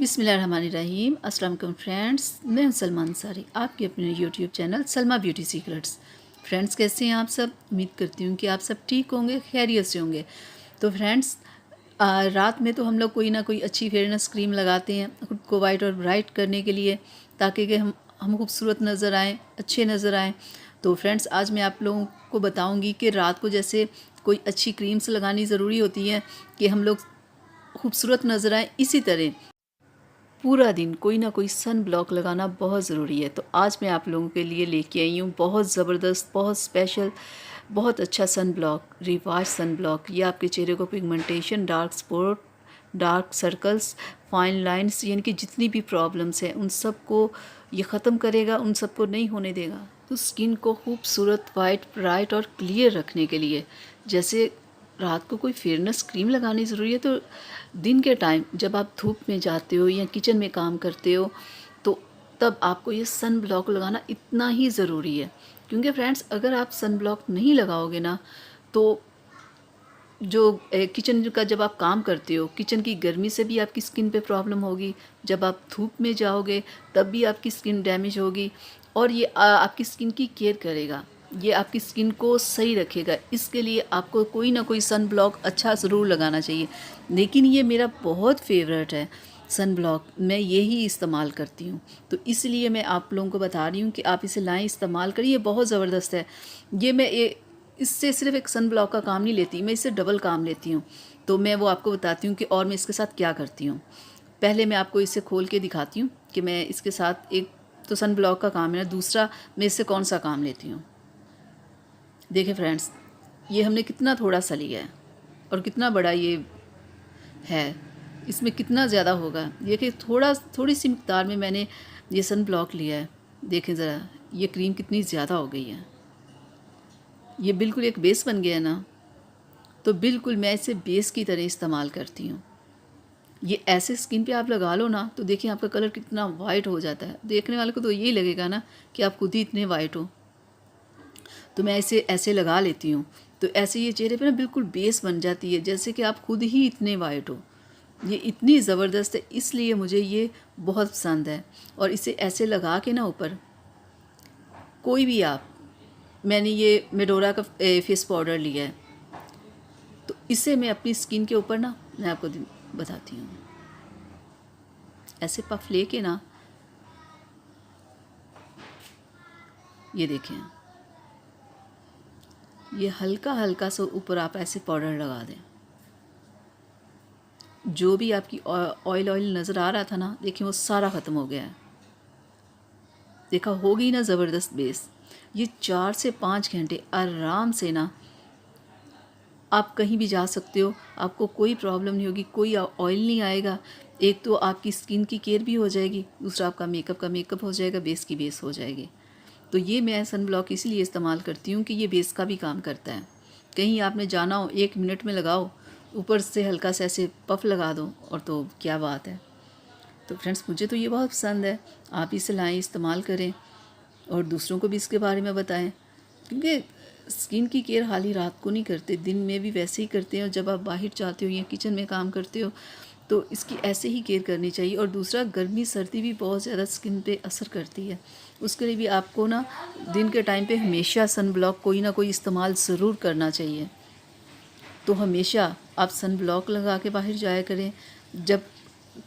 बिस्मिल्लाहिर्रहमानिर्रहीम। अस्सलाम वालेकुम फ्रेंड्स, मैं हूं सलमा अंसारी, आपके अपने YouTube channel Salma beauty secrets. Friends, कैसे हैं आप सब? उम्मीद करती हूं कि आप सब ठीक होंगे, खैरियत से होंगे। तो फ्रेंड्स, रात में तो हम लोग कोई ना कोई अच्छी फेयरनेस क्रीम लगाते हैं खुद को वाइट और ब्राइट करने के लिए, ताकि कि हम खूबसूरत नज़र आएँ, अच्छे नज़र आएँ। तो फ्रेंड्स, आज मैं आप लोगों को बताऊँगी कि रात को जैसे कोई अच्छी क्रीम्स लगानी ज़रूरी होती है कि हम लोग खूबसूरत नज़र आएँ, इसी तरह पूरा दिन कोई ना कोई सन ब्लॉक लगाना बहुत ज़रूरी है। तो आज मैं आप लोगों के लिए लेके आई हूँ बहुत ज़बरदस्त, बहुत स्पेशल, बहुत अच्छा सन ब्लॉक, रिवाज सन ब्लॉक। ये आपके चेहरे को pigmentation, dark spot, dark circles, fine lines, यानी कि जितनी भी प्रॉब्लम्स हैं उन सब को ये ख़त्म करेगा, उन सब को नहीं होने देगा। तो स्किन को खूबसूरत, वाइट, ब्राइट और क्लियर रखने के लिए जैसे रात को कोई फेयरनेस क्रीम लगानी ज़रूरी है, तो दिन के टाइम जब आप धूप में जाते हो या किचन में काम करते हो, तो तब आपको ये सन ब्लॉक लगाना इतना ही ज़रूरी है। क्योंकि फ्रेंड्स, अगर आप सन ब्लॉक नहीं लगाओगे ना, तो जो किचन का जब आप काम करते हो, किचन की गर्मी से भी आपकी स्किन पे प्रॉब्लम होगी। जब आप धूप में जाओगे तब भी आपकी स्किन डैमेज होगी, और ये आपकी स्किन की केयर करेगा, ये आपकी स्किन को सही रखेगा। इसके लिए आपको कोई ना कोई सन ब्लॉक अच्छा ज़रूर लगाना चाहिए। लेकिन ये मेरा बहुत फेवरेट है सन ब्लॉक, मैं यही इस्तेमाल करती हूँ। तो इसलिए मैं आप लोगों को बता रही हूँ कि आप इसे लाएँ, इस्तेमाल करिए, बहुत ज़बरदस्त है। ये मैं इससे सिर्फ एक सन ब्लॉक का काम नहीं लेती, मैं इससे डबल काम लेती हूँ। तो मैं वो आपको बताती हूँ कि और मैं इसके साथ क्या करती हूँ। पहले मैं आपको इसे खोल के दिखाती हूँ कि मैं इसके साथ, एक तो सन ब्लॉक का काम है ना, दूसरा मैं इससे कौन सा काम लेती हूँ। देखिए फ्रेंड्स, ये हमने कितना थोड़ा सा लिया है और कितना बड़ा ये है, इसमें कितना ज़्यादा होगा। देखिए, थोड़ी सी मिकदार में मैंने ये सन ब्लॉक लिया है। देखें ज़रा, ये क्रीम कितनी ज़्यादा हो गई है। ये बिल्कुल एक बेस बन गया है ना, तो बिल्कुल मैं इसे बेस की तरह इस्तेमाल करती हूँ। ये ऐसे स्किन पे आप लगा लो ना, तो देखिए आपका कलर कितना वाइट हो जाता है। देखने वाले को तो यही लगेगा ना कि आप खुद ही इतने वाइट हो। तो मैं इसे ऐसे लगा लेती हूँ, तो ऐसे ये चेहरे पे ना बिल्कुल बेस बन जाती है, जैसे कि आप खुद ही इतने वाइट हो। ये इतनी ज़बरदस्त है, इसलिए मुझे ये बहुत पसंद है। और इसे ऐसे लगा के ना ऊपर कोई भी आप, मैंने ये मेडोरा का फेस पाउडर लिया है, तो इसे मैं अपनी स्किन के ऊपर ना, मैं आपको बताती हूँ, ऐसे पफ लेके ना, ये देखें, ये हल्का हल्का सा ऊपर आप ऐसे पाउडर लगा दें। जो भी आपकी ऑयल ऑयल नज़र आ रहा था ना, देखिए वो सारा ख़त्म हो गया है। देखा, होगी ना ज़बरदस्त बेस। ये 4 से 5 घंटे आराम से ना आप कहीं भी जा सकते हो, आपको कोई प्रॉब्लम नहीं होगी, कोई ऑयल नहीं आएगा। एक तो आपकी स्किन की केयर भी हो जाएगी, दूसरा आपका मेकअप का मेकअप हो जाएगा, बेस की बेस हो जाएगी। तो ये मैं सन ब्लॉक इसलिए इस्तेमाल करती हूँ कि ये बेस का भी काम करता है। कहीं आपने जाना हो, 1 मिनट में लगाओ, ऊपर से हल्का सा ऐसे पफ लगा दो, और तो क्या बात है। तो फ्रेंड्स, मुझे तो ये बहुत पसंद है। आप इसे लाएँ, इस्तेमाल करें और दूसरों को भी इसके बारे में बताएं, क्योंकि स्किन की केयर खाली रात को नहीं करते, दिन में भी वैसे ही करते हैं। और जब आप बाहर जाते हो या किचन में काम करते हो, तो इसकी ऐसे ही केयर करनी चाहिए। और दूसरा, गर्मी सर्दी भी बहुत ज़्यादा स्किन पे असर करती है, उसके लिए भी आपको ना दिन के टाइम पे हमेशा सन ब्लॉक कोई ना कोई इस्तेमाल ज़रूर करना चाहिए। तो हमेशा आप सन ब्लॉक लगा के बाहर जाया करें। जब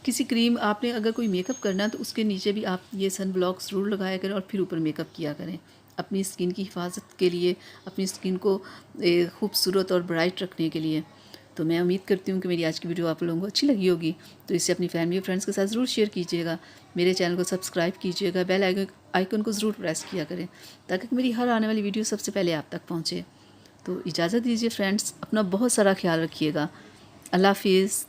किसी क्रीम आपने अगर कोई मेकअप करना है, तो उसके नीचे भी आप ये सन ब्लॉक ज़रूर लगाया करें और फिर ऊपर मेकअप किया करें, अपनी स्किन की हिफाजत के लिए, अपनी स्किन को खूबसूरत और ब्राइट रखने के लिए। तो मैं उम्मीद करती हूँ कि मेरी आज की वीडियो आप लोगों को अच्छी लगी होगी। तो इसे अपनी फैमिली और फ्रेंड्स के साथ ज़रूर शेयर कीजिएगा। मेरे चैनल को सब्सक्राइब कीजिएगा, बेल आइकन को ज़रूर प्रेस किया करें, ताकि मेरी हर आने वाली वीडियो सबसे पहले आप तक पहुँचे। तो इजाज़त दीजिए फ्रेंड्स, अपना बहुत सारा ख्याल रखिएगा। अल्लाह हाफिज़।